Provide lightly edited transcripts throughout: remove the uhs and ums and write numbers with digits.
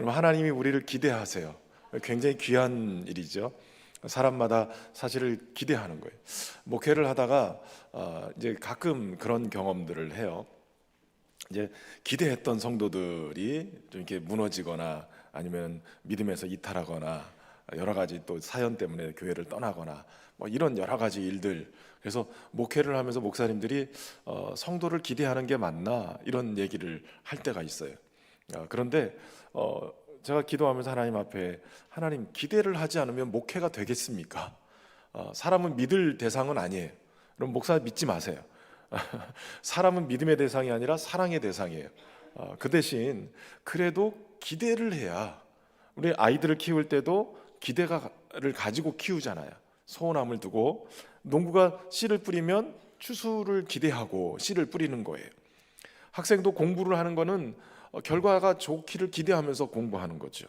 여러분, 하나님이 우리를 기대하세요. 굉장히 귀한 일이죠. 사람마다 사실을 기대하는 거예요. 목회를 하다가 이제 가끔 그런 경험들을 해요. 이제 기대했던 성도들이 좀 이렇게 무너지거나 아니면 믿음에서 이탈하거나 여러 가지 또 사연 때문에 교회를 떠나거나 뭐 이런 여러 가지 일들. 그래서 목회를 하면서 목사님들이 성도를 기대하는 게 맞나 이런 얘기를 할 때가 있어요. 그런데 제가 기도하면서 하나님 앞에, 하나님, 기대를 하지 않으면 목회가 되겠습니까? 사람은 믿을 대상은 아니에요. 그럼 목사 믿지 마세요. 사람은 믿음의 대상이 아니라 사랑의 대상이에요. 그 대신 그래도 기대를 해야, 우리 아이들을 키울 때도 기대를 가지고 키우잖아요. 소원함을 두고, 농부가 씨를 뿌리면 추수를 기대하고 씨를 뿌리는 거예요. 학생도 공부를 하는 거는 결과가 좋기를 기대하면서 공부하는 거죠.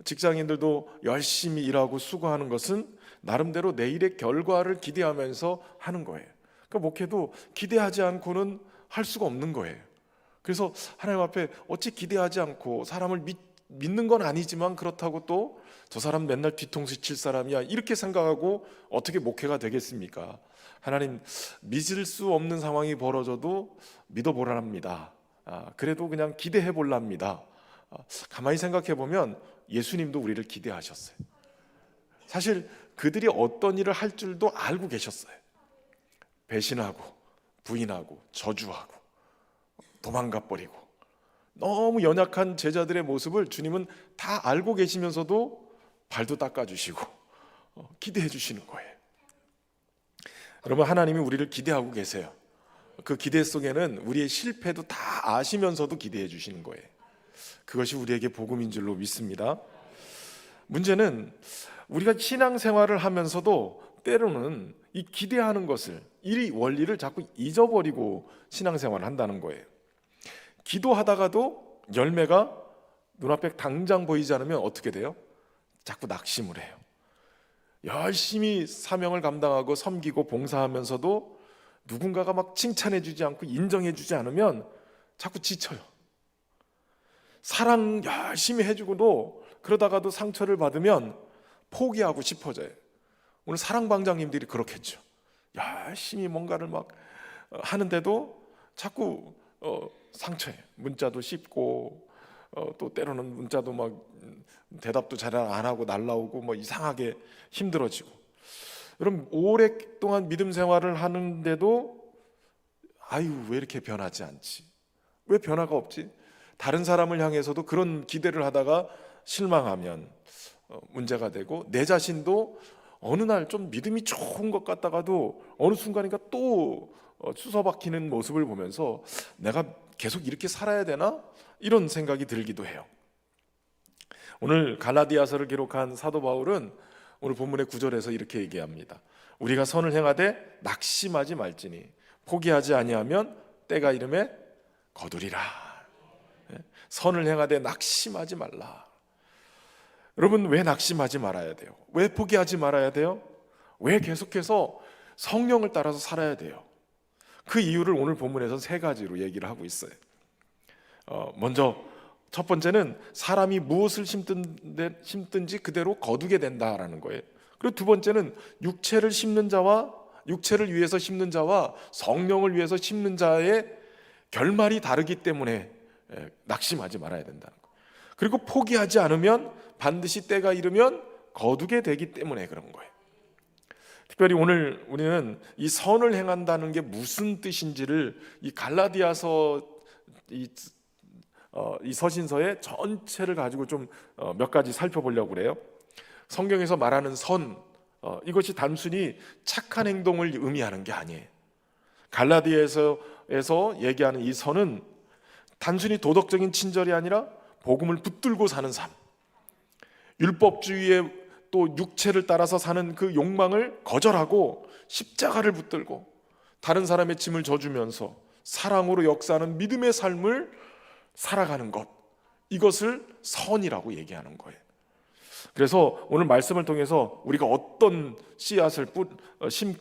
직장인들도 열심히 일하고 수고하는 것은 나름대로 내일의 결과를 기대하면서 하는 거예요. 그러니까 목회도 기대하지 않고는 할 수가 없는 거예요. 그래서 하나님 앞에 어찌 기대하지 않고, 사람을 믿는 건 아니지만 그렇다고 또 저 사람 맨날 뒤통수 칠 사람이야 이렇게 생각하고 어떻게 목회가 되겠습니까? 하나님, 믿을 수 없는 상황이 벌어져도 믿어보랍니다. 그래도 그냥 기대해 볼랍니다. 가만히 생각해 보면 예수님도 우리를 기대하셨어요. 사실 그들이 어떤 일을 할 줄도 알고 계셨어요. 배신하고 부인하고 저주하고 도망가 버리고 너무 연약한 제자들의 모습을 주님은 다 알고 계시면서도 발도 닦아주시고 기대해 주시는 거예요. 여러분, 하나님이 우리를 기대하고 계세요. 그 기대 속에는 우리의 실패도 다 아시면서도 기대해 주시는 거예요. 그것이 우리에게 복음인 줄로 믿습니다. 문제는 우리가 신앙생활을 하면서도 때로는 이 기대하는 것을, 이 원리를 자꾸 잊어버리고 신앙생활을 한다는 거예요. 기도하다가도 열매가 눈앞에 당장 보이지 않으면 어떻게 돼요? 자꾸 낙심을 해요. 열심히 사명을 감당하고 섬기고 봉사하면서도 누군가가 막 칭찬해 주지 않고 인정해 주지 않으면 자꾸 지쳐요. 사랑 열심히 해주고도 그러다가도 상처를 받으면 포기하고 싶어져요. 오늘 사랑방장님들이 그렇겠죠. 열심히 뭔가를 막 하는데도 자꾸 상처예요. 문자도 씹고 또 때로는 문자도 막 대답도 잘 안 하고 날라오고 뭐 이상하게 힘들어지고. 여러분, 오랫동안 믿음 생활을 하는데도 아유, 왜 이렇게 변하지 않지? 왜 변화가 없지? 다른 사람을 향해서도 그런 기대를 하다가 실망하면 문제가 되고, 내 자신도 어느 날 좀 믿음이 좋은 것 같다가도 어느 순간인가 또 수서박히는 모습을 보면서 내가 계속 이렇게 살아야 되나? 이런 생각이 들기도 해요. 오늘 갈라디아서를 기록한 사도 바울은 오늘 본문의 9절에서 이렇게 얘기합니다. 우리가 선을 행하되 낙심하지 말지니 포기하지 아니하면 때가 이름에 거두리라. 선을 행하되 낙심하지 말라. 여러분, 왜 낙심하지 말아야 돼요? 왜 포기하지 말아야 돼요? 왜 계속해서 성령을 따라서 살아야 돼요? 그 이유를 오늘 본문에서 세 가지로 얘기를 하고 있어요. 먼저 첫 번째는 사람이 무엇을 심든지 그대로 거두게 된다라는 거예요. 그리고 두 번째는 육체를 심는 자와, 육체를 위해서 심는 자와 성령을 위해서 심는 자의 결말이 다르기 때문에 낙심하지 말아야 된다는 거예요. 그리고 포기하지 않으면 반드시 때가 이르면 거두게 되기 때문에 그런 거예요. 특별히 오늘 우리는 이 선을 행한다는 게 무슨 뜻인지를 이 갈라디아서 이 서신서의 전체를 가지고 좀 몇 가지 살펴보려고 그래요. 성경에서 말하는 선, 이것이 단순히 착한 행동을 의미하는 게 아니에요. 갈라디아에서 얘기하는 이 선은 단순히 도덕적인 친절이 아니라 복음을 붙들고 사는 삶, 율법주의의 또 육체를 따라서 사는 그 욕망을 거절하고 십자가를 붙들고 다른 사람의 짐을 져주면서 사랑으로 역사하는 믿음의 삶을 살아가는 것, 이것을 선이라고 얘기하는 거예요. 그래서 오늘 말씀을 통해서 우리가 어떤 씨앗을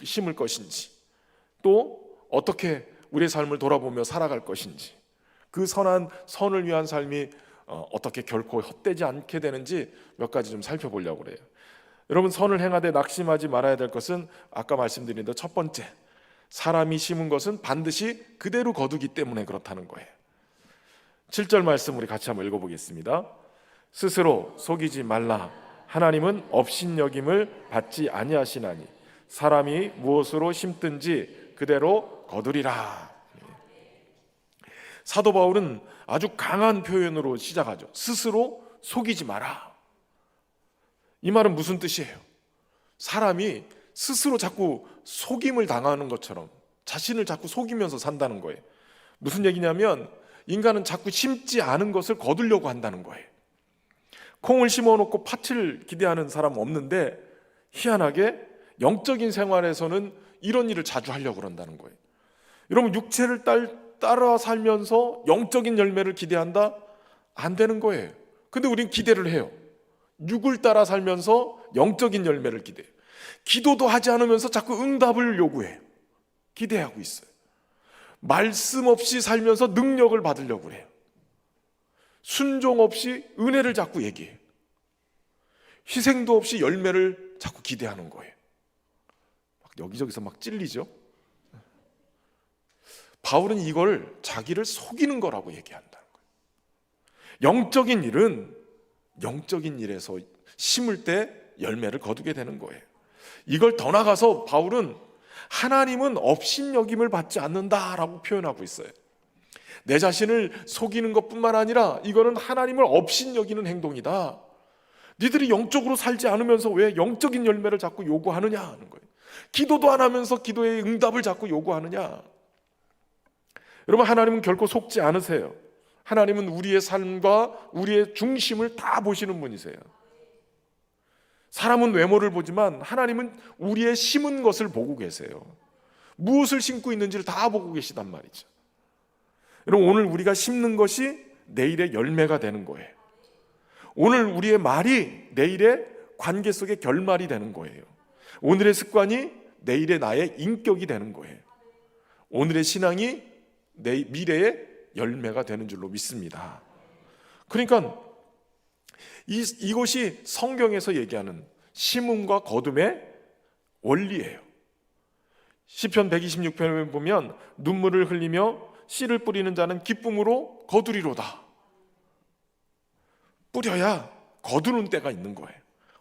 심을 것인지, 또 어떻게 우리의 삶을 돌아보며 살아갈 것인지, 그 선한 선을 위한 삶이 어떻게 결코 헛되지 않게 되는지 몇 가지 좀 살펴보려고 그래요. 여러분, 선을 행하되 낙심하지 말아야 될 것은 아까 말씀드린 대로 첫 번째, 사람이 심은 것은 반드시 그대로 거두기 때문에 그렇다는 거예요. 7절 말씀 우리 같이 한번 읽어보겠습니다. 스스로 속이지 말라. 하나님은 업신여김을 받지 아니하시나니 사람이 무엇으로 심든지 그대로 거두리라. 사도 바울은 아주 강한 표현으로 시작하죠. 스스로 속이지 마라. 이 말은 무슨 뜻이에요? 사람이 스스로 자꾸 속임을 당하는 것처럼 자신을 자꾸 속이면서 산다는 거예요. 무슨 얘기냐면 인간은 자꾸 심지 않은 것을 거두려고 한다는 거예요. 콩을 심어놓고 팥을 기대하는 사람 없는데 희한하게 영적인 생활에서는 이런 일을 자주 하려고 그런다는 거예요. 여러분, 육체를 따라 살면서 영적인 열매를 기대한다? 안 되는 거예요. 근데 우린 기대를 해요. 육을 따라 살면서 영적인 열매를 기대해요. 기도도 하지 않으면서 자꾸 응답을 요구해요. 기대하고 있어요. 말씀 없이 살면서 능력을 받으려고 해요. 순종 없이 은혜를 자꾸 얘기해요. 희생도 없이 열매를 자꾸 기대하는 거예요. 막 여기저기서 막 찔리죠. 바울은 이걸 자기를 속이는 거라고 얘기한다는 거예요. 영적인 일은 영적인 일에서 심을 때 열매를 거두게 되는 거예요. 이걸 더 나가서 바울은 하나님은 업신여김을 받지 않는다라고 표현하고 있어요. 내 자신을 속이는 것뿐만 아니라 이거는 하나님을 업신여기는 행동이다. 니들이 영적으로 살지 않으면서 왜 영적인 열매를 자꾸 요구하느냐 하는 거예요. 기도도 안 하면서 기도의 응답을 자꾸 요구하느냐. 여러분, 하나님은 결코 속지 않으세요. 하나님은 우리의 삶과 우리의 중심을 다 보시는 분이세요. 사람은 외모를 보지만 하나님은 우리의 심은 것을 보고 계세요. 무엇을 심고 있는지를 다 보고 계시단 말이죠. 여러분, 오늘 우리가 심는 것이 내일의 열매가 되는 거예요. 오늘 우리의 말이 내일의 관계 속의 결말이 되는 거예요. 오늘의 습관이 내일의 나의 인격이 되는 거예요. 오늘의 신앙이 내 미래의 열매가 되는 줄로 믿습니다. 그러니까 이것이 성경에서 얘기하는 심음과 거둠의 원리예요. 시편 126편에 보면 눈물을 흘리며 씨를 뿌리는 자는 기쁨으로 거두리로다. 뿌려야 거두는 때가 있는 거예요.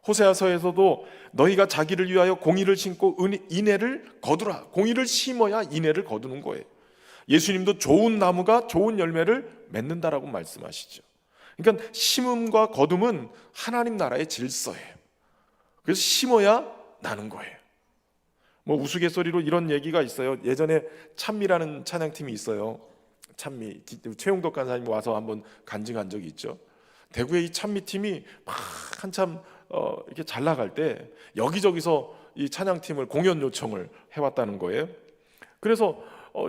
호세아서에서도 너희가 자기를 위하여 공의를 심고 인애를 거두라. 공의를 심어야 인애를 거두는 거예요. 예수님도 좋은 나무가 좋은 열매를 맺는다라고 말씀하시죠. 그러니까 심음과 거둠은 하나님 나라의 질서예요. 그래서 심어야 나는 거예요. 뭐 우스갯소리로 이런 얘기가 있어요. 예전에 찬미라는 찬양팀이 있어요. 찬미, 최용덕 간사님 와서 한번 간증한 적이 있죠. 대구의 이 찬미팀이 막 한참 이렇게 잘 나갈 때 여기저기서 이 찬양팀을 공연 요청을 해왔다는 거예요. 그래서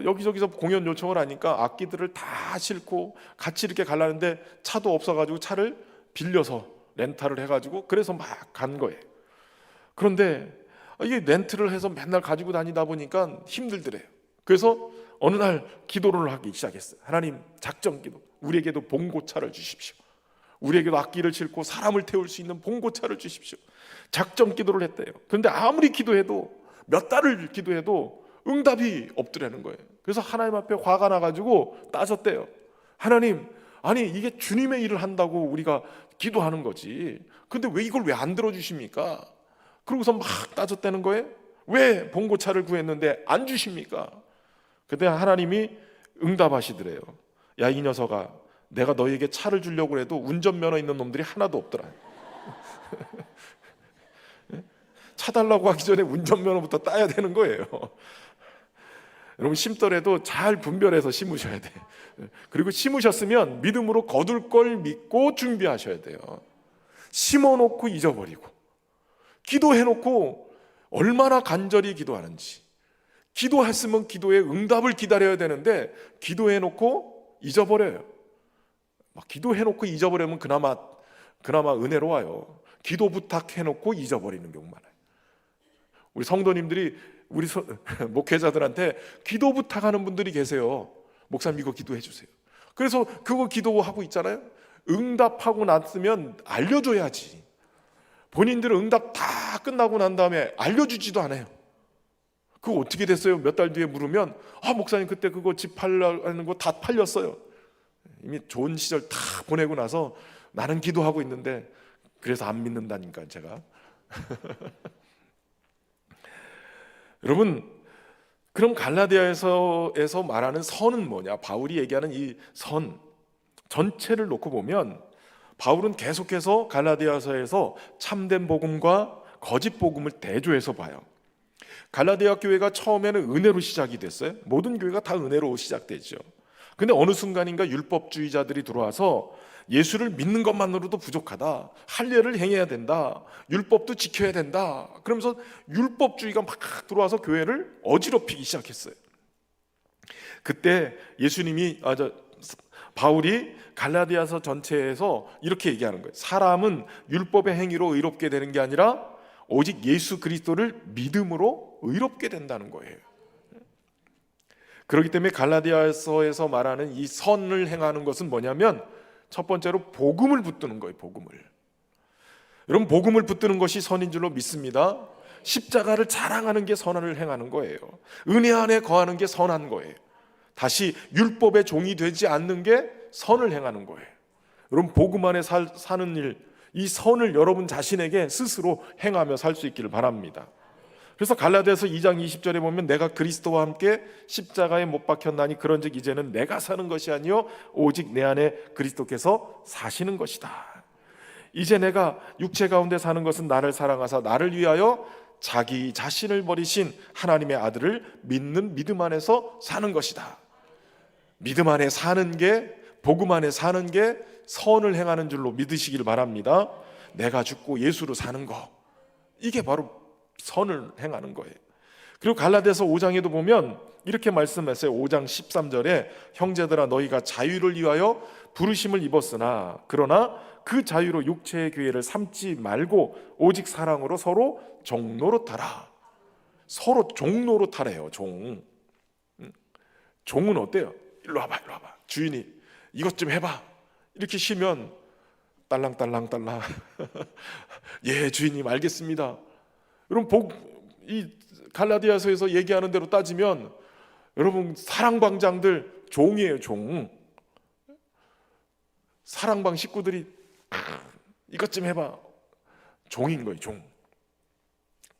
여기저기서 공연 요청을 하니까 악기들을 다 싣고 같이 이렇게 가려는데 차도 없어가지고 차를 빌려서 렌탈을 해가지고 그래서 막 간 거예요. 그런데 이게 렌트를 해서 맨날 가지고 다니다 보니까 힘들더래요. 그래서 어느 날 기도를 하기 시작했어요. 하나님, 작전 기도, 우리에게도 봉고차를 주십시오. 우리에게도 악기를 싣고 사람을 태울 수 있는 봉고차를 주십시오. 작전 기도를 했대요. 그런데 아무리 기도해도 몇 달을 기도해도 응답이 없더라는 거예요. 그래서 하나님 앞에 화가 나가지고 따졌대요. 하나님, 아니 이게 주님의 일을 한다고 우리가 기도하는 거지. 근데 왜 이걸 왜 안 들어주십니까? 그러고서 막 따졌다는 거예요. 왜 봉고차를 구했는데 안 주십니까? 그때 하나님이 응답하시더래요. 야, 이 녀석아, 내가 너에게 차를 주려고 해도 운전면허 있는 놈들이 하나도 없더라. 차 달라고 하기 전에 운전면허부터 따야 되는 거예요. 여러분, 심더라도 잘 분별해서 심으셔야 돼. 그리고 심으셨으면 믿음으로 거둘 걸 믿고 준비하셔야 돼요. 심어놓고 잊어버리고, 기도해놓고 얼마나 간절히 기도하는지, 기도했으면 기도의 응답을 기다려야 되는데 기도해놓고 잊어버려요. 막 기도해놓고 잊어버리면 그나마 은혜로워요. 기도 부탁해놓고 잊어버리는 경우 많아요. 우리 성도님들이 우리 목회자들한테 기도 부탁하는 분들이 계세요. 목사님, 이거 기도해 주세요. 그래서 그거 기도하고 있잖아요. 응답하고 났으면 알려줘야지. 본인들은 응답 다 끝나고 난 다음에 알려주지도 않아요. 그거 어떻게 됐어요? 몇 달 뒤에 물으면 목사님 그때 그거 집 팔려는 거 다 팔렸어요. 이미 좋은 시절 다 보내고 나서 나는 기도하고 있는데 그래서 안 믿는다니까 제가. 여러분, 그럼 갈라디아에서 말하는 선은 뭐냐? 바울이 얘기하는 이 선 전체를 놓고 보면 바울은 계속해서 갈라디아서에서 참된 복음과 거짓 복음을 대조해서 봐요. 갈라디아 교회가 처음에는 은혜로 시작이 됐어요. 모든 교회가 다 은혜로 시작되죠. 근데 어느 순간인가 율법주의자들이 들어와서 예수를 믿는 것만으로도 부족하다, 할례를 행해야 된다, 율법도 지켜야 된다, 그러면서 율법주의가 막 들어와서 교회를 어지럽히기 시작했어요. 그때 바울이 갈라디아서 전체에서 이렇게 얘기하는 거예요. 사람은 율법의 행위로 의롭게 되는 게 아니라 오직 예수 그리스도를 믿음으로 의롭게 된다는 거예요. 그렇기 때문에 갈라디아서에서 말하는 이 선을 행하는 것은 뭐냐면 첫 번째로 복음을 붙드는 거예요. 복음을. 여러분, 복음을 붙드는 것이 선인 줄로 믿습니다. 십자가를 자랑하는 게 선을 행하는 거예요. 은혜 안에 거하는 게 선한 거예요. 다시 율법의 종이 되지 않는 게 선을 행하는 거예요. 여러분, 복음 안에 사는 일, 이 선을 여러분 자신에게 스스로 행하며 살 수 있기를 바랍니다. 그래서 갈라디아서 2장 20절에 보면 내가 그리스도와 함께 십자가에 못 박혔나니 그런즉 이제는 내가 사는 것이 아니요 오직 내 안에 그리스도께서 사시는 것이다. 이제 내가 육체 가운데 사는 것은 나를 사랑하사 나를 위하여 자기 자신을 버리신 하나님의 아들을 믿는 믿음 안에서 사는 것이다. 믿음 안에 사는 게, 복음 안에 사는 게 선을 행하는 줄로 믿으시길 바랍니다. 내가 죽고 예수로 사는 거, 이게 바로 선을 행하는 거예요. 그리고 갈라디아서 5장에도 보면 이렇게 말씀했어요. 5장 13절에 형제들아 너희가 자유를 위하여 부르심을 입었으나 그러나 그 자유로 육체의 기회를 삼지 말고 오직 사랑으로 서로 종노릇하라. 서로 종노릇하래요. 종은 어때요? 일로 와봐. 주인이 이것 좀 해봐. 이렇게 쉬면 딸랑딸랑딸랑 예 주인님 알겠습니다. 여러분, 이 갈라디아서에서 얘기하는 대로 따지면 여러분 사랑방장들 종이에요. 종. 사랑방 식구들이 이것 좀 해봐. 종인 거예요. 종.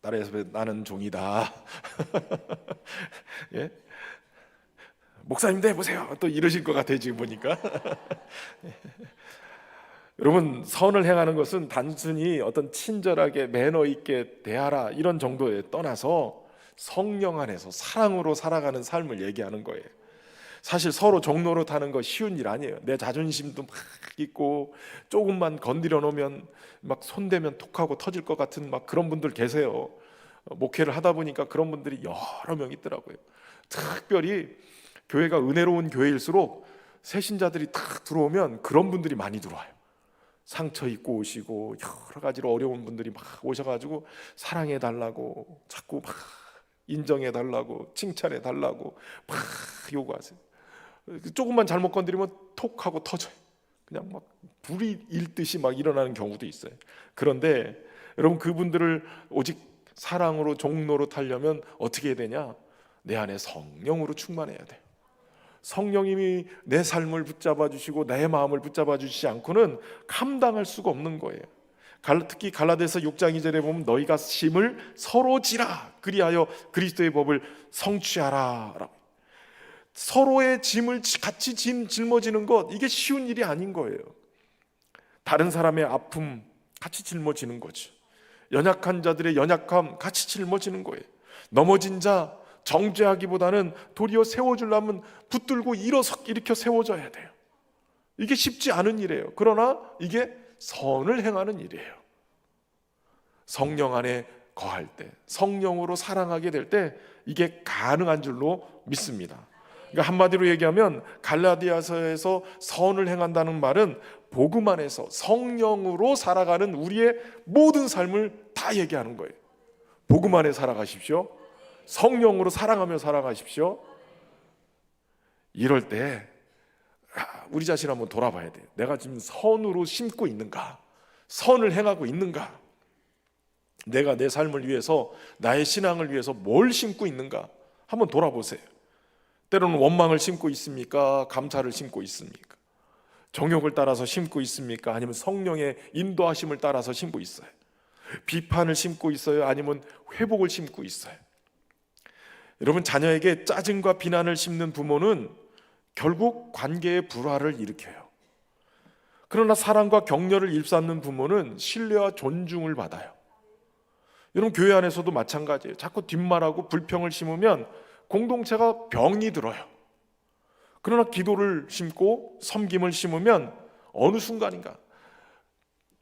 나라에서 나는 종이다. 예? 목사님도 해보세요. 또 이러실 것 같아요. 지금 보니까. 여러분, 선을 행하는 것은 단순히 어떤 친절하게 매너 있게 대하라 이런 정도에 떠나서 성령 안에서 사랑으로 살아가는 삶을 얘기하는 거예요. 사실 서로 종노릇하는 거 쉬운 일 아니에요. 내 자존심도 막 있고 조금만 건드려 놓으면 막 손대면 톡하고 터질 것 같은 막 그런 분들 계세요. 목회를 하다 보니까 그런 분들이 여러 명 있더라고요. 특별히 교회가 은혜로운 교회일수록 새신자들이 탁 들어오면 그런 분들이 많이 들어와요. 상처 입고 오시고 여러 가지로 어려운 분들이 막 오셔가지고 사랑해달라고 자꾸 막 인정해달라고 칭찬해달라고 막 요구하세요. 조금만 잘못 건드리면 톡 하고 터져요. 그냥 막 불이 일듯이 막 일어나는 경우도 있어요. 그런데 여러분, 그분들을 오직 사랑으로 종로로 타려면 어떻게 해야 되냐? 내 안에 성령으로 충만해야 돼요. 성령님이 내 삶을 붙잡아 주시고 내 마음을 붙잡아 주시지 않고는 감당할 수가 없는 거예요. 특히 갈라디아서 6장 2절에 보면 너희가 짐을 서로 지라 그리하여 그리스도의 법을 성취하라 라고. 서로의 짐을 같이 짊어지는 것, 이게 쉬운 일이 아닌 거예요. 다른 사람의 아픔 같이 짊어지는 거죠. 연약한 자들의 연약함 같이 짊어지는 거예요. 넘어진 자 정죄하기보다는 도리어 세워주려면 붙들고 일으켜 세워줘야 돼요. 이게 쉽지 않은 일이에요. 그러나 이게 선을 행하는 일이에요. 성령 안에 거할 때, 성령으로 사랑하게 될 때 이게 가능한 줄로 믿습니다. 그러니까 한마디로 얘기하면 갈라디아서에서 선을 행한다는 말은 복음 안에서 성령으로 살아가는 우리의 모든 삶을 다 얘기하는 거예요. 복음 안에 살아가십시오. 성령으로 사랑하며 살아가십시오. 이럴 때 우리 자신 한번 돌아봐야 돼요. 내가 지금 선으로 심고 있는가? 선을 행하고 있는가? 내가 내 삶을 위해서, 나의 신앙을 위해서 뭘 심고 있는가? 한번 돌아보세요. 때로는 원망을 심고 있습니까? 감사를 심고 있습니까? 정욕을 따라서 심고 있습니까? 아니면 성령의 인도하심을 따라서 심고 있어요? 비판을 심고 있어요? 아니면 회복을 심고 있어요? 여러분, 자녀에게 짜증과 비난을 심는 부모는 결국 관계의 불화를 일으켜요. 그러나 사랑과 격려를 일삼는 부모는 신뢰와 존중을 받아요. 여러분, 교회 안에서도 마찬가지예요. 자꾸 뒷말하고 불평을 심으면 공동체가 병이 들어요. 그러나 기도를 심고 섬김을 심으면 어느 순간인가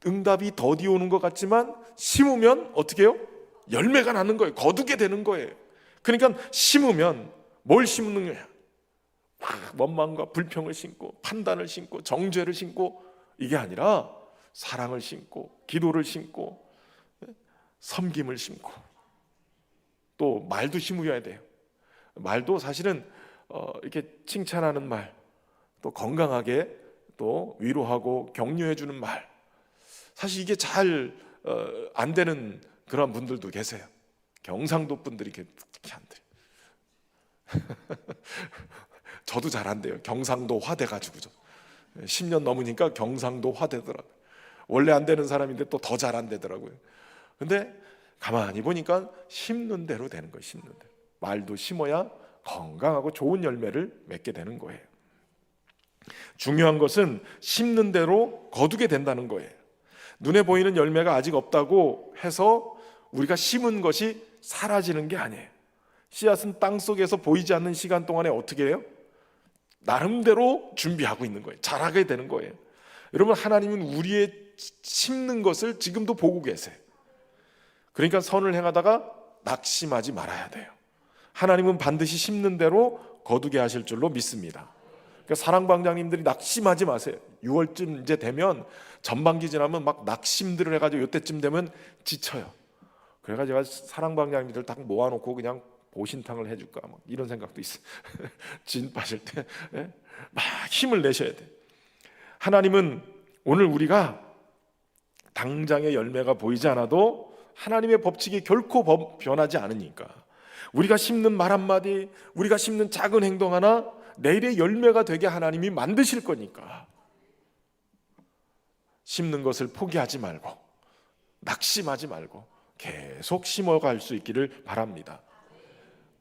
응답이 더디 오는 것 같지만 심으면 어떻게 해요? 열매가 나는 거예요. 거두게 되는 거예요. 그러니까 심으면 뭘 심는 거야? 원망과 불평을 심고 판단을 심고 정죄를 심고, 이게 아니라 사랑을 심고 기도를 심고 섬김을 심고, 또 말도 심어야 돼요. 말도 사실은 이렇게 칭찬하는 말, 또 건강하게 또 위로하고 격려해 주는 말, 사실 이게 잘 안 되는 그런 분들도 계세요. 경상도 분들이 특히 안 돼요. 저도 잘 안 돼요. 경상도 화돼가지고 10년 넘으니까 경상도 화되더라고요. 원래 안 되는 사람인데 또 더 잘 안 되더라고요. 근데 가만히 보니까 심는 대로 되는 거예요. 심는 대로. 말도 심어야 건강하고 좋은 열매를 맺게 되는 거예요. 중요한 것은 심는 대로 거두게 된다는 거예요. 눈에 보이는 열매가 아직 없다고 해서 우리가 심은 것이 사라지는 게 아니에요. 씨앗은 땅 속에서 보이지 않는 시간 동안에 어떻게 해요? 나름대로 준비하고 있는 거예요. 자라게 되는 거예요. 여러분, 하나님은 우리의 심는 것을 지금도 보고 계세요. 그러니까 선을 행하다가 낙심하지 말아야 돼요. 하나님은 반드시 심는 대로 거두게 하실 줄로 믿습니다. 그러니까 사랑방장님들이 낙심하지 마세요. 6월쯤 이제 되면, 전반기 지나면 막 낙심들을 해가지고 이때쯤 되면 지쳐요. 그래가지고 제가 사랑방장님들 딱 모아놓고 그냥 보신탕을 해줄까 막 이런 생각도 있어요. 진 빠질 때 막 힘을 내셔야 돼요. 하나님은 오늘 우리가 당장의 열매가 보이지 않아도 하나님의 법칙이 결코 변하지 않으니까, 우리가 심는 말 한마디, 우리가 심는 작은 행동 하나 내일의 열매가 되게 하나님이 만드실 거니까 심는 것을 포기하지 말고 낙심하지 말고 계속 심어갈 수 있기를 바랍니다.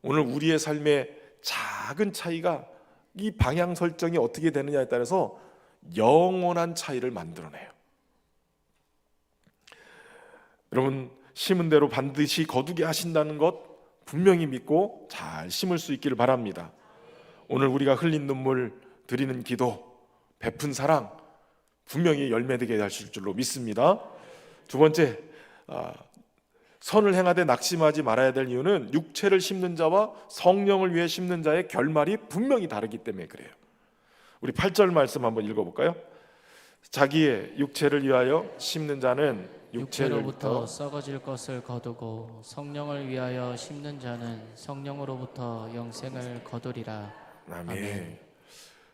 오늘 우리의 삶의 작은 차이가 이 방향 설정이 어떻게 되느냐에 따라서 영원한 차이를 만들어내요. 여러분, 심은 대로 반드시 거두게 하신다는 것 분명히 믿고 잘 심을 수 있기를 바랍니다. 오늘 우리가 흘린 눈물, 드리는 기도, 베푼 사랑 분명히 열매되게 하실 줄로 믿습니다. 두 번째, 선을 행하되 낙심하지 말아야 될 이유는 육체를 심는 자와 성령을 위해 심는 자의 결말이 분명히 다르기 때문에 그래요. 우리 8절 말씀 한번 읽어볼까요? 자기의 육체를 위하여 심는 자는 육체로부터 썩어질 것을 거두고 성령을 위하여 심는 자는 성령으로부터 영생을 거두리라. 아멘.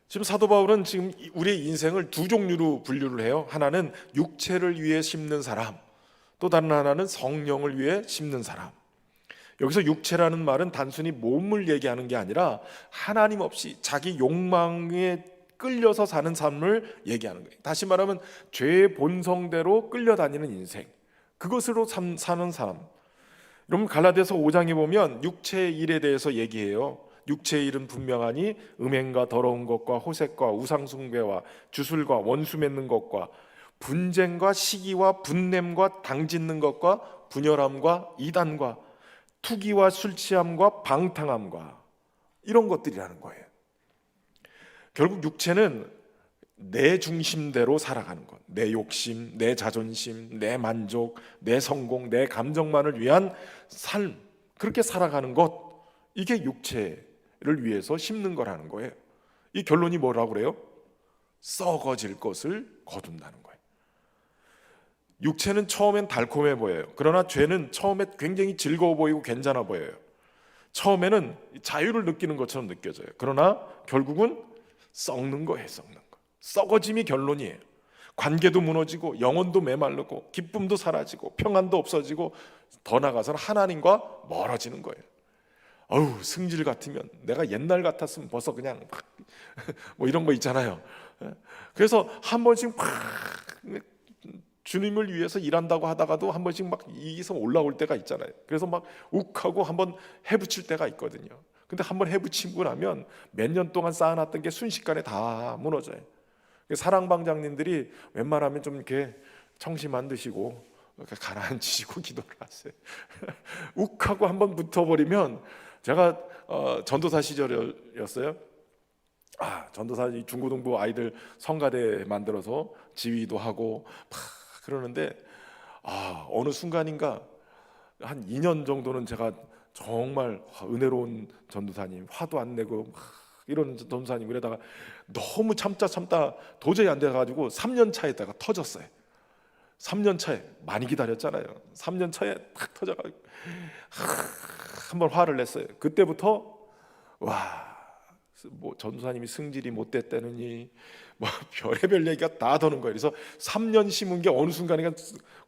지금 사도 바울은 지금 우리의 인생을 두 종류로 분류를 해요. 하나는 육체를 위해 심는 사람, 또 다른 하나는 성령을 위해 심는 사람. 여기서 육체라는 말은 단순히 몸을 얘기하는 게 아니라 하나님 없이 자기 욕망에 끌려서 사는 삶을 얘기하는 거예요. 다시 말하면 죄의 본성대로 끌려다니는 인생, 그것으로 사는 사람. 여러분, 갈라디아서 5장에 보면 육체의 일에 대해서 얘기해요. 육체의 일은 분명하니 음행과 더러운 것과 호색과 우상숭배와 주술과 원수 맺는 것과 분쟁과 시기와 분냄과 당짓는 것과 분열함과 이단과 투기와 술취함과 방탕함과 이런 것들이라는 거예요. 결국 육체는 내 중심대로 살아가는 것, 내 욕심, 내 자존심, 내 만족, 내 성공, 내 감정만을 위한 삶, 그렇게 살아가는 것, 이게 육체를 위해서 심는 거라는 거예요. 이 결론이 뭐라고 그래요? 썩어질 것을 거둔다는 거예요. 육체는 처음엔 달콤해 보여요. 그러나 죄는 처음에 굉장히 즐거워 보이고 괜찮아 보여요. 처음에는 자유를 느끼는 것처럼 느껴져요. 그러나 결국은 썩는 거예요. 썩는 거. 썩어짐이 결론이에요. 관계도 무너지고 영혼도 메마르고 기쁨도 사라지고 평안도 없어지고 더 나아가서는 하나님과 멀어지는 거예요. 어우, 승질 같으면 내가 옛날 같았으면 벌써 그냥 뭐 이런 거 있잖아요. 그래서 한 번씩 막 주님을 위해서 일한다고 하다가도 한 번씩 막 이기서 올라올 때가 있잖아요. 그래서 막 욱하고 한번 해붙일 때가 있거든요. 근데 한번 해붙이고 나면 몇 년 동안 쌓아놨던 게 순식간에 다 무너져요. 사랑방장님들이 웬만하면 좀 이렇게 청심 안 드시고 가라앉히시고 기도를 하세요. 욱하고 한번 붙어버리면, 제가 전도사 시절이었어요. 전도사 중고등부 아이들 성가대 만들어서 지휘도 하고 막 그러는데, 어느 순간인가 한 2년 정도는 제가 정말 은혜로운 전도사님, 화도 안 내고 막 이런 전도사님, 그러다가 너무 참다 도저히 안 돼가지고 3년 차에다가 터졌어요. 3년 차에 많이 기다렸잖아요. 3년 차에 탁 터져가지고 한번 화를 냈어요. 그때부터 뭐 전도사님이 승질이 못 됐다느니 뭐 별의별 얘기가 다 도는 거예요. 그래서 3년 심은 게 어느 순간인가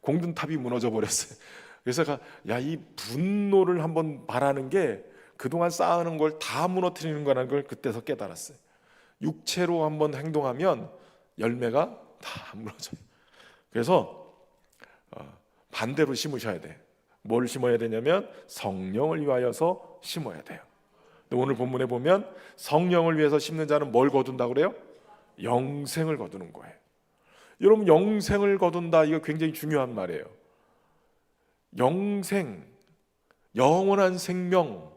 공든탑이 무너져 버렸어요. 그래서 이 분노를 한번 말하는 게 그동안 쌓아놓은 걸 다 무너뜨리는 거라는 걸 그때서 깨달았어요. 육체로 한번 행동하면 열매가 다 무너져요. 그래서 반대로 심으셔야 돼. 뭘 심어야 되냐면 성령을 위하여서 심어야 돼요. 오늘 본문에 보면 성령을 위해서 심는 자는 뭘 거둔다고 그래요? 영생을 거두는 거예요. 여러분, 영생을 거둔다, 이거 굉장히 중요한 말이에요. 영생, 영원한 생명.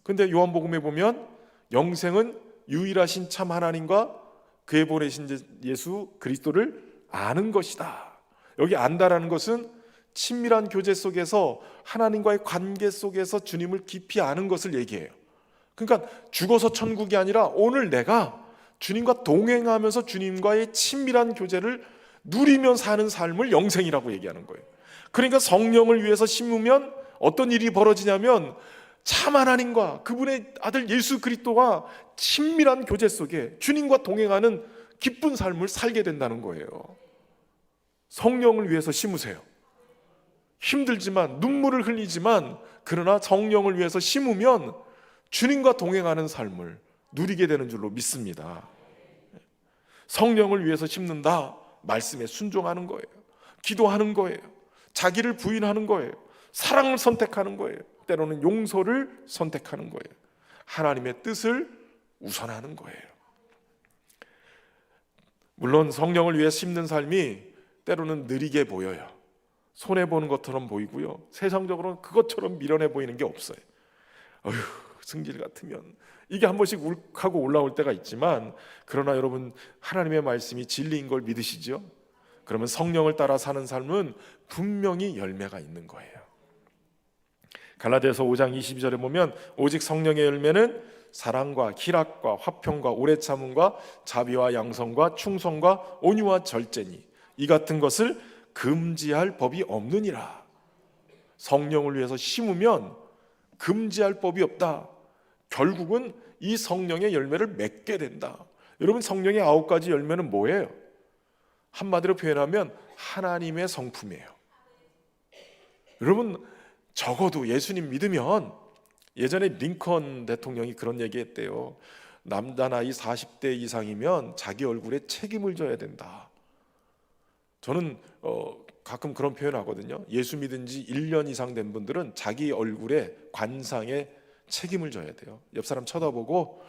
근데 요한복음에 보면 영생은 유일하신 참 하나님과 그의 보내신 예수 그리스도를 아는 것이다. 여기 안다라는 것은 친밀한 교제 속에서 하나님과의 관계 속에서 주님을 깊이 아는 것을 얘기해요. 그러니까 죽어서 천국이 아니라 오늘 내가 주님과 동행하면서 주님과의 친밀한 교제를 누리며 사는 삶을 영생이라고 얘기하는 거예요. 그러니까 성령을 위해서 심으면 어떤 일이 벌어지냐면 참 하나님과 그분의 아들 예수 그리스도와 친밀한 교제 속에 주님과 동행하는 기쁜 삶을 살게 된다는 거예요. 성령을 위해서 심으세요. 힘들지만, 눈물을 흘리지만, 그러나 성령을 위해서 심으면 주님과 동행하는 삶을 누리게 되는 줄로 믿습니다. 성령을 위해서 심는다, 말씀에 순종하는 거예요. 기도하는 거예요. 자기를 부인하는 거예요. 사랑을 선택하는 거예요. 때로는 용서를 선택하는 거예요. 하나님의 뜻을 우선하는 거예요. 물론 성령을 위해 심는 삶이 때로는 느리게 보여요. 손해보는 것처럼 보이고요, 세상적으로는 그것처럼 미련해 보이는 게 없어요. 승질 같으면 이게 한 번씩 울컥하고 올라올 때가 있지만, 그러나 여러분, 하나님의 말씀이 진리인 걸 믿으시죠? 그러면 성령을 따라 사는 삶은 분명히 열매가 있는 거예요. 갈라디아서 5장 22절에 보면 오직 성령의 열매는 사랑과 희락과 화평과 오래 참음과 자비와 양성과 충성과 온유와 절제니 이 같은 것을 금지할 법이 없느니라. 성령을 위해서 심으면 금지할 법이 없다. 결국은 이 성령의 열매를 맺게 된다. 여러분, 성령의 9가지 열매는 뭐예요? 한마디로 표현하면 하나님의 성품이에요. 여러분, 적어도 예수님 믿으면, 예전에 링컨 대통령이 그런 얘기했대요. 남자 나이 40대 이상이면 자기 얼굴에 책임을 져야 된다. 저는 가끔 그런 표현 하거든요. 예수 믿은 지 1년 이상 된 분들은 자기 얼굴에, 관상에 책임을 져야 돼요. 옆 사람 쳐다보고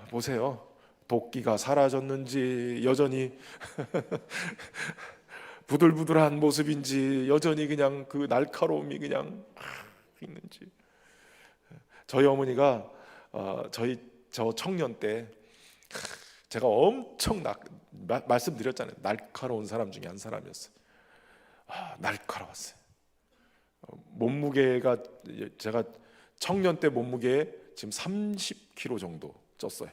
보세요. 도끼가 사라졌는지, 여전히 부들부들한 모습인지, 여전히 그냥 그 날카로움이 그냥 있는지. 저희 어머니가 저 청년 때 제가 엄청 말씀드렸잖아요. 날카로운 사람 중에 한 사람이었어요. 날카로웠어요. 몸무게가, 제가 청년 때 몸무게 지금 30kg 정도 쪘어요.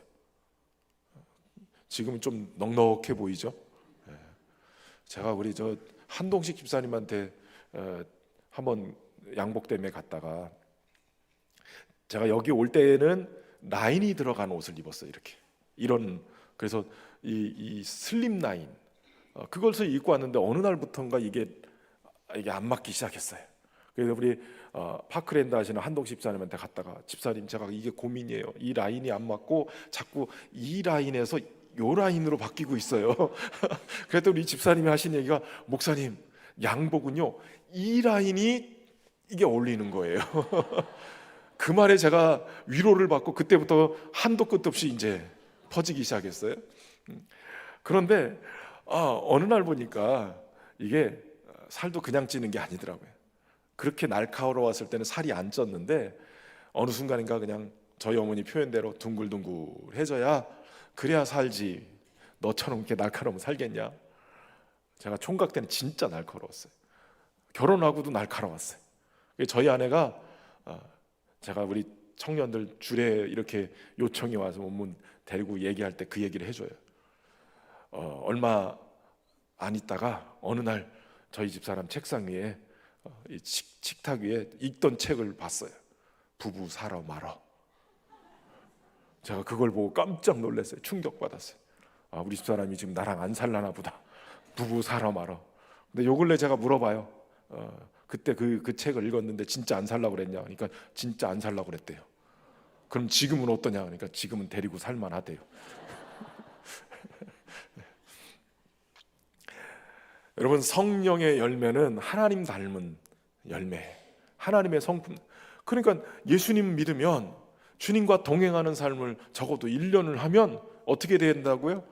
지금은 좀 넉넉해 보이죠? 제가 우리 한동식 집사님한테 한번 양복 때문에 갔다가, 제가 여기 올 때에는 라인이 들어간 옷을 입었어요. 이런 그래서 이 슬림 라인 그것을 입고 왔는데 어느 날부터인가 이게 안 맞기 시작했어요. 그래서 우리 파크랜드 하시는 한동 집사님한테 갔다가, 집사님 제가 이게 고민이에요. 이 라인이 안 맞고 자꾸 이 라인에서 요 라인으로 바뀌고 있어요. 그랬더니 우리 집사님이 하신 얘기가, 목사님 양복은요 이 라인이 이게 어울리는 거예요. 그 말에 제가 위로를 받고 그때부터 한도 끝 없이 이제 퍼지기 시작했어요. 그런데 어느 날 보니까 이게 살도 그냥 찌는 게 아니더라고요. 그렇게 날카로웠을 때는 살이 안 쪘는데 어느 순간인가 그냥 저희 어머니 표현대로 둥글둥글해져야 그래야 살지, 너처럼 이렇게 날카로우면 살겠냐. 제가 총각 때는 진짜 날카로웠어요. 결혼하고도 날카로웠어요. 저희 아내가 제가 우리 청년들 줄에 이렇게 요청이 와서 오면 데리고 얘기할 때 그 얘기를 해줘요. 얼마 안 있다가 어느 날 저희 집사람 책상 위에 이 식탁 위에 읽던 책을 봤어요. 부부 살아 말어. 제가 그걸 보고 깜짝 놀랐어요. 충격받았어요. 우리 집사람이 지금 나랑 안 살라나 보다. 부부 살아 말어. 근데 요 근래 제가 물어봐요. 그때 그 책을 읽었는데 진짜 안 살라고 그랬냐? 그러니까 진짜 안 살라고 그랬대요. 그럼 지금은 어떠냐? 그러니까 지금은 데리고 살만하대요. 여러분, 성령의 열매는 하나님 닮은 열매, 하나님의 성품. 그러니까 예수님 믿으면 주님과 동행하는 삶을 적어도 1년을 하면 어떻게 된다고요?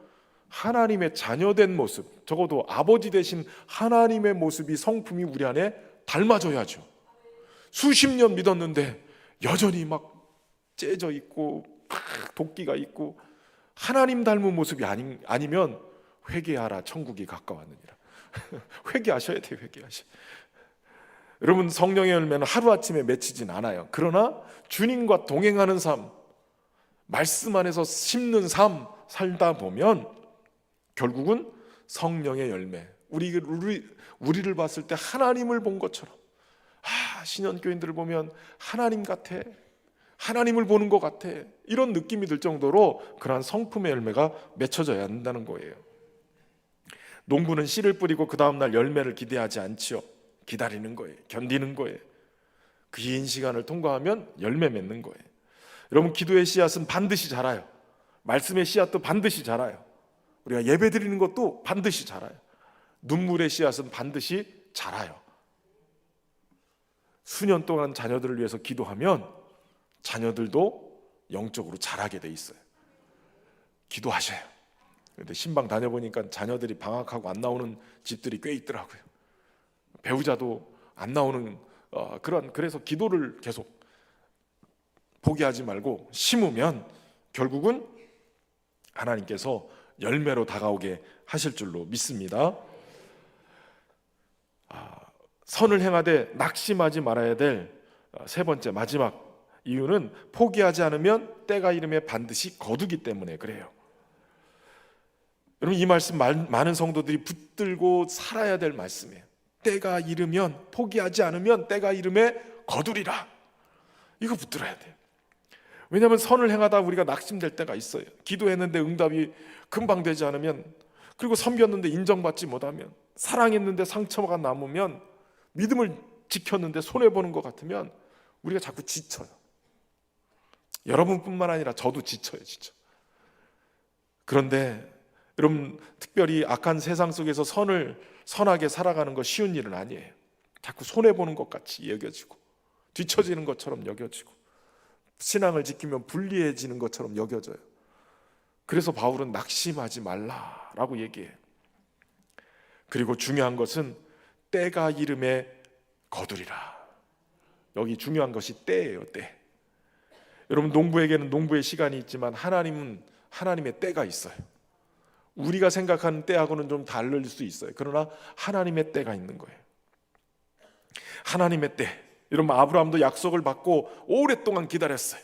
하나님의 자녀된 모습, 적어도 아버지 되신 하나님의 모습이, 성품이 우리 안에 닮아져야죠. 수십 년 믿었는데 여전히 막 째져 있고 도끼가 있고 하나님 닮은 모습이 아니면 회개하라, 천국이 가까웠느니라. 회개하셔야 돼요. 회개하셔. 여러분, 성령의 열매는 하루아침에 맺히진 않아요. 그러나 주님과 동행하는 삶, 말씀 안에서 심는 삶 살다 보면 결국은 성령의 열매, 우리를 봤을 때 하나님을 본 것처럼, 신현교인들을 보면 하나님 같아, 하나님을 보는 것 같아, 이런 느낌이 들 정도로 그러한 성품의 열매가 맺혀져야 한다는 거예요. 농부는 씨를 뿌리고 그 다음날 열매를 기대하지 않지요. 기다리는 거예요. 견디는 거예요. 그 긴 시간을 통과하면 열매 맺는 거예요. 여러분, 기도의 씨앗은 반드시 자라요. 말씀의 씨앗도 반드시 자라요. 우리가 예배 드리는 것도 반드시 자라요. 눈물의 씨앗은 반드시 자라요. 수년 동안 자녀들을 위해서 기도하면 자녀들도 영적으로 자라게 돼 있어요. 기도하셔요. 근데 신방 다녀보니까 자녀들이 방학하고 안 나오는 집들이 꽤 있더라고요. 배우자도 안 나오는 그래서 기도를 계속 포기하지 말고 심으면 결국은 하나님께서 열매로 다가오게 하실 줄로 믿습니다. 선을 행하되 낙심하지 말아야 될 세 번째, 마지막 이유는 포기하지 않으면 때가 이름에 반드시 거두기 때문에 그래요. 여러분, 이 말씀 많은 성도들이 붙들고 살아야 될 말씀이에요. 때가 이르면, 포기하지 않으면 때가 이름에 거두리라. 이거 붙들어야 돼요. 왜냐하면 선을 행하다 우리가 낙심될 때가 있어요. 기도했는데 응답이 금방 되지 않으면, 그리고 섬겼는데 인정받지 못하면, 사랑했는데 상처가 남으면, 믿음을 지켰는데 손해보는 것 같으면 우리가 자꾸 지쳐요. 여러분뿐만 아니라 저도 지쳐요. 그런데 여러분, 특별히 악한 세상 속에서 선하게 살아가는 거 쉬운 일은 아니에요. 자꾸 손해보는 것 같이 여겨지고, 뒤처지는 것처럼 여겨지고, 신앙을 지키면 불리해지는 것처럼 여겨져요. 그래서 바울은 낙심하지 말라라고 얘기해요. 그리고 중요한 것은 때가 이름에 거두리라. 여기 중요한 것이 때예요. 때. 여러분, 농부에게는 농부의 시간이 있지만 하나님은 하나님의 때가 있어요. 우리가 생각하는 때하고는 좀 다를 수 있어요. 그러나 하나님의 때가 있는 거예요. 하나님의 때. 여러분, 아브라함도 약속을 받고 오랫동안 기다렸어요.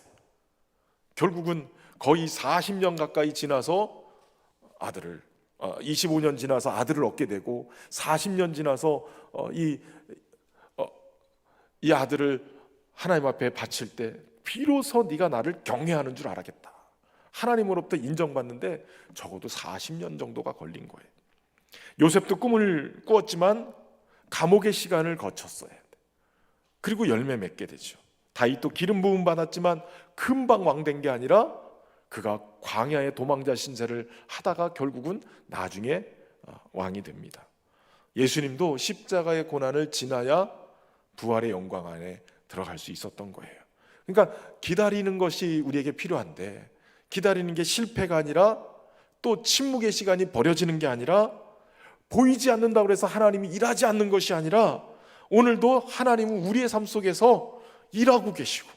결국은 거의 40년 가까이 지나서 25년 지나서 아들을 얻게 되고, 40년 지나서 이 아들을 하나님 앞에 바칠 때 비로소 네가 나를 경외하는 줄 알았겠다. 하나님으로부터 인정받는데 적어도 40년 정도가 걸린 거예요. 요셉도 꿈을 꾸었지만 감옥의 시간을 거쳤어요. 그리고 열매 맺게 되죠. 다윗도 기름 부음 받았지만 금방 왕 된 게 아니라 그가 광야의 도망자 신세를 하다가 결국은 나중에 왕이 됩니다. 예수님도 십자가의 고난을 지나야 부활의 영광 안에 들어갈 수 있었던 거예요. 그러니까 기다리는 것이 우리에게 필요한데, 기다리는 게 실패가 아니라 또 침묵의 시간이 버려지는 게 아니라 보이지 않는다고 해서 하나님이 일하지 않는 것이 아니라 오늘도 하나님은 우리의 삶 속에서 일하고 계시고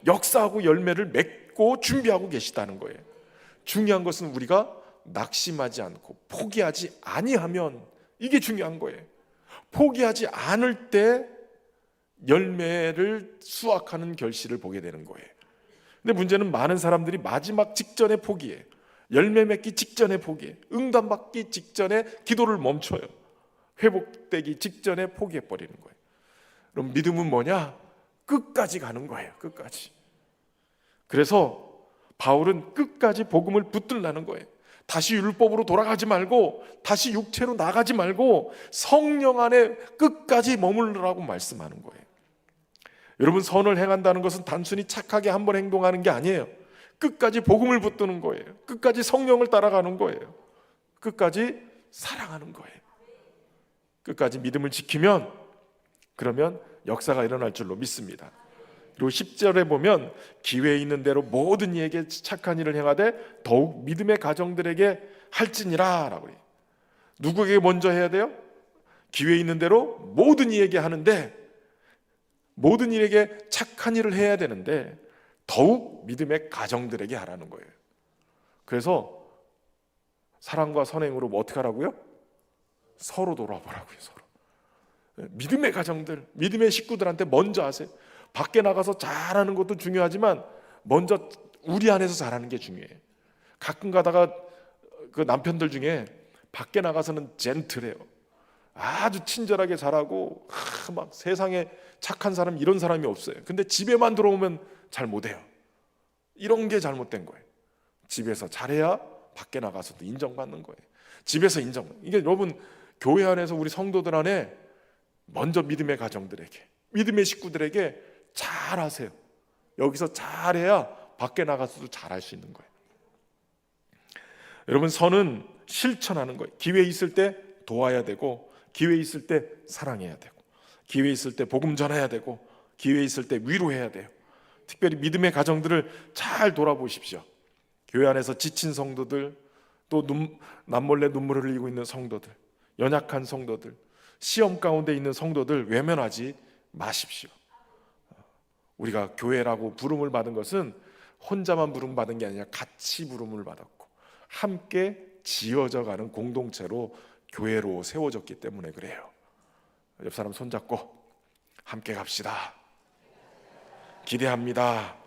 역사하고 열매를 맺고 준비하고 계시다는 거예요. 중요한 것은 우리가 낙심하지 않고 포기하지 아니하면, 이게 중요한 거예요. 포기하지 않을 때 열매를 수확하는 결실을 보게 되는 거예요. 근데 문제는 많은 사람들이 마지막 직전에 포기해요. 열매 맺기 직전에 포기해요. 응답받기 직전에 기도를 멈춰요. 회복되기 직전에 포기해버리는 거예요. 그럼 믿음은 뭐냐? 끝까지 가는 거예요. 끝까지. 그래서 바울은 끝까지 복음을 붙들라는 거예요. 다시 율법으로 돌아가지 말고, 다시 육체로 나가지 말고 성령 안에 끝까지 머물르라고 말씀하는 거예요. 여러분, 선을 행한다는 것은 단순히 착하게 한번 행동하는 게 아니에요. 끝까지 복음을 붙드는 거예요. 끝까지 성령을 따라가는 거예요. 끝까지 사랑하는 거예요. 끝까지 믿음을 지키면, 그러면 역사가 일어날 줄로 믿습니다. 그리고 10절에 보면 기회 있는 대로 모든 이에게 착한 일을 행하되 더욱 믿음의 가정들에게 할지니라 라고 해요. 누구에게 먼저 해야 돼요? 기회 있는 대로 모든 이에게 하는데, 모든 일에게 착한 일을 해야 되는데 더욱 믿음의 가정들에게 하라는 거예요. 그래서 사랑과 선행으로 뭐 어떻게 하라고요? 서로 돌아보라고요. 서로. 믿음의 가정들, 믿음의 식구들한테 먼저 하세요. 밖에 나가서 잘하는 것도 중요하지만 먼저 우리 안에서 잘하는 게 중요해요. 가끔 가다가 그 남편들 중에 밖에 나가서는 젠틀해요. 아주 친절하게 잘하고 막 세상에 착한 사람, 이런 사람이 없어요. 근데 집에만 들어오면 잘 못해요. 이런 게 잘못된 거예요. 집에서 잘해야 밖에 나가서도 인정받는 거예요. 집에서 인정. 이게 여러분, 교회 안에서 우리 성도들 안에 먼저 믿음의 가정들에게, 믿음의 식구들에게 잘하세요. 여기서 잘해야 밖에 나가서도 잘할 수 있는 거예요. 여러분, 선은 실천하는 거예요. 기회 있을 때 도와야 되고, 기회 있을 때 사랑해야 되고, 기회 있을 때 복음 전해야 되고, 기회 있을 때 위로해야 돼요. 특별히 믿음의 가정들을 잘 돌아보십시오. 교회 안에서 지친 성도들, 또 남몰래 눈물을 흘리고 있는 성도들, 연약한 성도들, 시험 가운데 있는 성도들 외면하지 마십시오. 우리가 교회라고 부름을 받은 것은 혼자만 부름 받은 게 아니라 같이 부름을 받았고 함께 지어져 가는 공동체로 교회로 세워졌기 때문에 그래요. 옆 사람 손잡고 함께 갑시다. 기대합니다.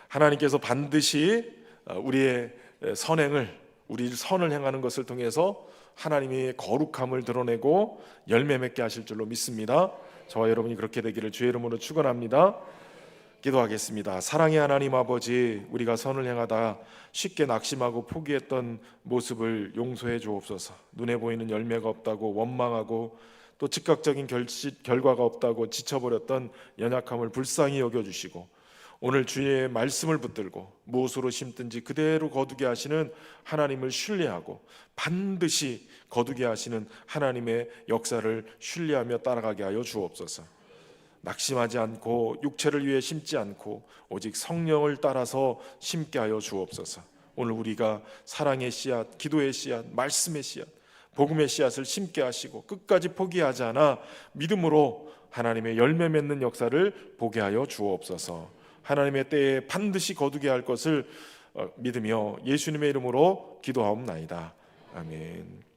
하나님께서 반드시 우리의 선행을, 우리 선을 행하는 것을 통해서 하나님의 거룩함을 드러내고 열매 맺게 하실 줄로 믿습니다. 저와 여러분이 그렇게 되기를 주의 이름으로 축원합니다. 기도하겠습니다. 사랑의 하나님 아버지, 우리가 선을 행하다 쉽게 낙심하고 포기했던 모습을 용서해 주옵소서. 눈에 보이는 열매가 없다고 원망하고 또 즉각적인 결과가 없다고 지쳐버렸던 연약함을 불쌍히 여겨주시고, 오늘 주의 말씀을 붙들고 무엇으로 심든지 그대로 거두게 하시는 하나님을 신뢰하고 반드시 거두게 하시는 하나님의 역사를 신뢰하며 따라가게 하여 주옵소서. 낙심하지 않고 육체를 위해 심지 않고 오직 성령을 따라서 심게 하여 주옵소서. 오늘 우리가 사랑의 씨앗, 기도의 씨앗, 말씀의 씨앗, 복음의 씨앗을 심게 하시고 끝까지 포기하지 않아 믿음으로 하나님의 열매 맺는 역사를 보게 하여 주옵소서. 하나님의 때에 반드시 거두게 할 것을 믿으며 예수님의 이름으로 기도하옵나이다. 아멘.